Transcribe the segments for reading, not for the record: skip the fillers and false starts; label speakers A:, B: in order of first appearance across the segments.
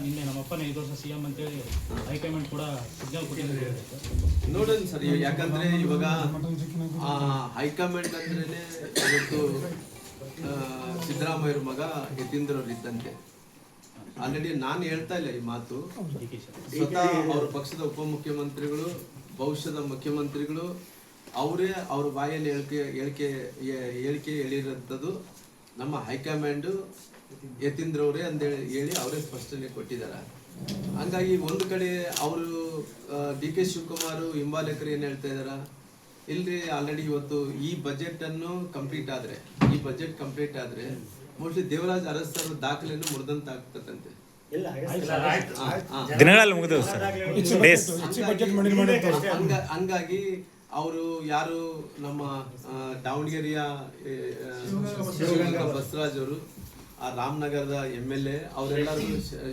A: ನಿನ್ನೆ ನಮ್ಮಪ್ಪನೇ 5 ವರ್ಷ CM ಅಂತೇಳಿ ಹೈಕಮಾಂಡ್ ಕೂಡ ಸಿಗ್ನಲ್ ಕೊಟ್ಟಿದ್ದಾರೆ
B: ನೋಡೋಣ ಸರ್. ಯಾಕಂದ್ರೆ ಇವಾಗ ಹೈಕಮಾಂಡ್ ಅಂದ್ರೇನೆ ಇವತ್ತು ಸಿದ್ದರಾಮಯ್ಯರ ಮಗ ಯತೀಂದ್ರ ಅವ್ರು ಇದ್ದಂತೆ. ಆಲ್ರೆಡಿ ನಾನು ಹೇಳ್ತಾ ಇಲ್ಲ ಈ ಮಾತು, ಸ್ವತಃ ಅವ್ರ ಪಕ್ಷದ ಉಪಮುಖ್ಯಮಂತ್ರಿಗಳು, ಭವಿಷ್ಯದ ಮುಖ್ಯಮಂತ್ರಿಗಳು ಅವರೇ ಅವ್ರ ಬಾಯಲ್ಲಿ ಹೇಳಿಕೆ ಹೇಳಿರೋಂಥದ್ದು. ನಮ್ಮ ಹೈಕಮಾಂಡು ಯತೀಂದ್ರ ಅವರೇ ಅಂತೇಳಿ ಹೇಳಿ ಅವರೇ ಸ್ಪಷ್ಟನೆ ಕೊಟ್ಟಿದ್ದಾರೆ. ಹಂಗಾಗಿ ಒಂದು ಕಡೆ ಅವರು DK ಶಿವಕುಮಾರ್ ಹಿಂಬಾಲಕರು ಏನು ಹೇಳ್ತಾ ಇದಾರ, ಇಲ್ರಿ ಆಲ್ರೆಡಿ ಇವತ್ತು ಈ ಬಜೆಟ್ ಅನ್ನು ಕಂಪ್ಲೀಟ್ ಆದ್ರೆ, ಈ ಬಜೆಟ್ ಕಂಪ್ಲೀಟ್ ಆದ್ರೆ ಮೋಸ್ಟ್ಲಿ ದೇವರಾಜ್ ಅರಸ್ ದಾಖಲೆಯನ್ನು ಮುರಿದಂತ ಆಗ್ತದಂತೆ. ಹಂಗಾಗಿ ಅವರು ಯಾರು ನಮ್ಮ ದಾವಣಗೆರೆಯ ಬಸವರಾಜ್ ಅವರು, ಆ ರಾಮನಗರದ MLA ಅವರೆಲ್ಲರೂ,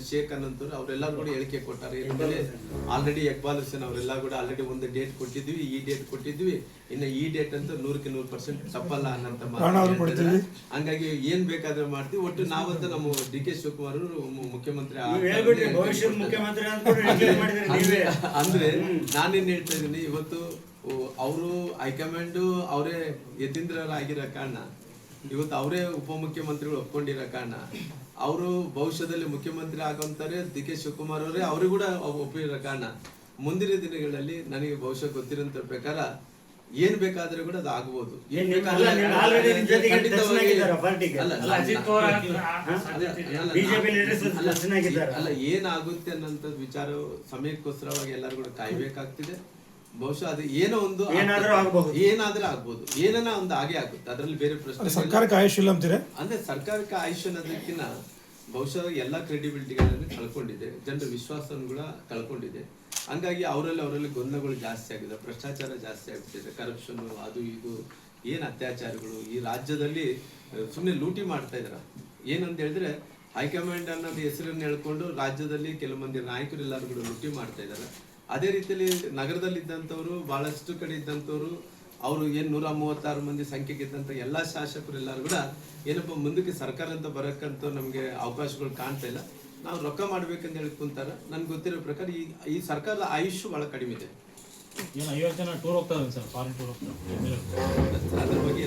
B: ಶೇಖ್ ಅನ್ನಂತವ್ರು ಅವರೆಲ್ಲರೂ ಕೂಡ ಹೇಳಿಕೆ ಕೊಟ್ಟಾರೆ. ಆಲ್ರೆಡಿ ಇಕ್ಬಾಲ್ ಹುಸೇನ್ ಅವರೆಲ್ಲ ಕೂಡ ಆಲ್ರೆಡಿ ಒಂದು ಡೇಟ್ ಕೊಟ್ಟಿದ್ವಿ, ಈ ಡೇಟ್ ಕೊಟ್ಟಿದ್ವಿ, ಇನ್ನು ಈ ಡೇಟ್ ಅಂತೂ 100% ತಪ್ಪಲ್ಲ ಅನ್ನಂತ ಮಾತು. ಹಂಗಾಗಿ ಏನ್ ಬೇಕಾದ್ರೆ ಮಾಡ್ತೀವಿ. ಒಟ್ಟು ನಾವಂತ ನಮ್ಮ DK ಶಿವಕುಮಾರ್ ಮುಖ್ಯಮಂತ್ರಿ ಅಂದ್ರೆ ನಾನೇನ್ ಹೇಳ್ತಾ ಇದ್ದೀನಿ, ಇವತ್ತು ಅವರು ಹೈಕಮಾಂಡ್ ಅವರೇ ಯತೀಂದ್ರ ಆಗಿರೋ ಕಾರಣ, ಇವತ್ತು ಅವರೇ ಉಪಮುಖ್ಯಮಂತ್ರಿಗಳು ಒಪ್ಕೊಂಡಿರೋ ಕಾರಣ, ಅವರು ಭವಿಷ್ಯದಲ್ಲಿ ಮುಖ್ಯಮಂತ್ರಿ ಆಗುವಂತಾರೆ DK ಶಿವಕುಮಾರ್ ಅವರೇ ಅವ್ರಿಗೆ ಕೂಡ ಒಪ್ಪಿರೋ ಕಾರಣ, ಮುಂದಿನ ದಿನಗಳಲ್ಲಿ ನನಗೆ ಬಹುಶಃ ಗೊತ್ತಿರೋಂಥ ಪ್ರಕಾರ ಏನ್ ಬೇಕಾದ್ರೆ ಕೂಡ ಅದು ಆಗ್ಬೋದು. ಏನ್ ಬೇಕಾದ್ರೆ ಅಲ್ಲ ಏನಾಗುತ್ತೆ ಅನ್ನೋಂಥ ವಿಚಾರ ಸಮಯಕ್ಕೋಸ್ಕರವಾಗಿ ಎಲ್ಲರೂ ಕೂಡ ಕಾಯ್ಬೇಕಾಗ್ತಿದೆ. ಬಹುಶಃ ಅದು ಏನೋ ಒಂದು ಏನಾದ್ರೂ ಆಗ್ಬೋದು, ಏನನ್ನ ಒಂದು ಹಾಗೆ ಆಗುತ್ತೆ. ಅದ್ರಲ್ಲಿ ಬೇರೆ ಪ್ರಶ್ನೆ.
C: ಸರ್ಕಾರಕ್ಕೆ ಆಯುಷ್ಯ ಇಲ್ಲ ಅಂತೀರಾ?
B: ಅಂದ್ರೆ ಸರ್ಕಾರಕ್ಕೆ ಆಯುಷ್ಯ ಅನ್ನೋದಕ್ಕಿಂತ ಬಹುಶಃ ಎಲ್ಲಾ ಕ್ರೆಡಿಬಿಲಿಟಿಗಳನ್ನು ಕಳ್ಕೊಂಡಿದೆ, ಜನರ ವಿಶ್ವಾಸವನ್ನು ಕೂಡ ಕಳ್ಕೊಂಡಿದೆ. ಹಂಗಾಗಿ ಅವರಲ್ಲಿ ಗೊಂದಲಗಳು ಜಾಸ್ತಿ ಆಗಿದೆ, ಭ್ರಷ್ಟಾಚಾರ ಜಾಸ್ತಿ ಆಗ್ತಿದೆ, ಕರಪ್ಷನ್, ಅದು ಇದು ಏನ್ ಅತ್ಯಾಚಾರಗಳು ಈ ರಾಜ್ಯದಲ್ಲಿ ಸುಮ್ಮನೆ ಲೂಟಿ ಮಾಡ್ತಾ ಇದಾರ. ಏನಂತ ಹೇಳಿದ್ರೆ ಹೈಕಮಾಂಡ್ ಅನ್ನೋದು ಹೆಸರನ್ನು ಹೇಳ್ಕೊಂಡು ರಾಜ್ಯದಲ್ಲಿ ಕೆಲವು ಮಂದಿ ನಾಯಕರು ಎಲ್ಲರೂ ಕೂಡ ಲೂಟಿ ಮಾಡ್ತಾ ಇದ್ದಾರೆ. ಅದೇ ರೀತಿಯಲ್ಲಿ ನಗರದಲ್ಲಿ ಇದ್ದಂಥವ್ರು, ಬಹಳಷ್ಟು ಕಡೆ ಇದ್ದಂಥವ್ರು, ಅವರು ಏನು 136 ಮಂದಿ ಸಂಖ್ಯೆಗೆ ಇದ್ದಂಥ ಎಲ್ಲಾ ಶಾಸಕರು ಎಲ್ಲರೂ ಕೂಡ ಏನಪ್ಪ ಮುಂದಕ್ಕೆ ಸರ್ಕಾರ ಅಂತ ಬರಕ್ಕಂತ ನಮಗೆ ಅವಕಾಶಗಳು ಕಾಣ್ತಾ ಇಲ್ಲ. ನಾವು ರೊಕ್ಕ ಮಾಡ್ಬೇಕಂತ ಹೇಳಿ ಕುಂತಾರ. ನನ್ಗೆ ಗೊತ್ತಿರೋ ಪ್ರಕಾರ ಈ ಸರ್ಕಾರದ ಆಯುಷ್ಯ ಬಹಳ ಕಡಿಮೆ ಇದೆ.
A: ಏನು 50 ಜನ ಟೂರ್ ಹೋಗ್ತಾರೆ ಸರ್, ಫಾರಿನ್ ಟೂರ್ ಹೋಗ್ತಾರೆ.
B: ಅದ್ರ ಬಗ್ಗೆ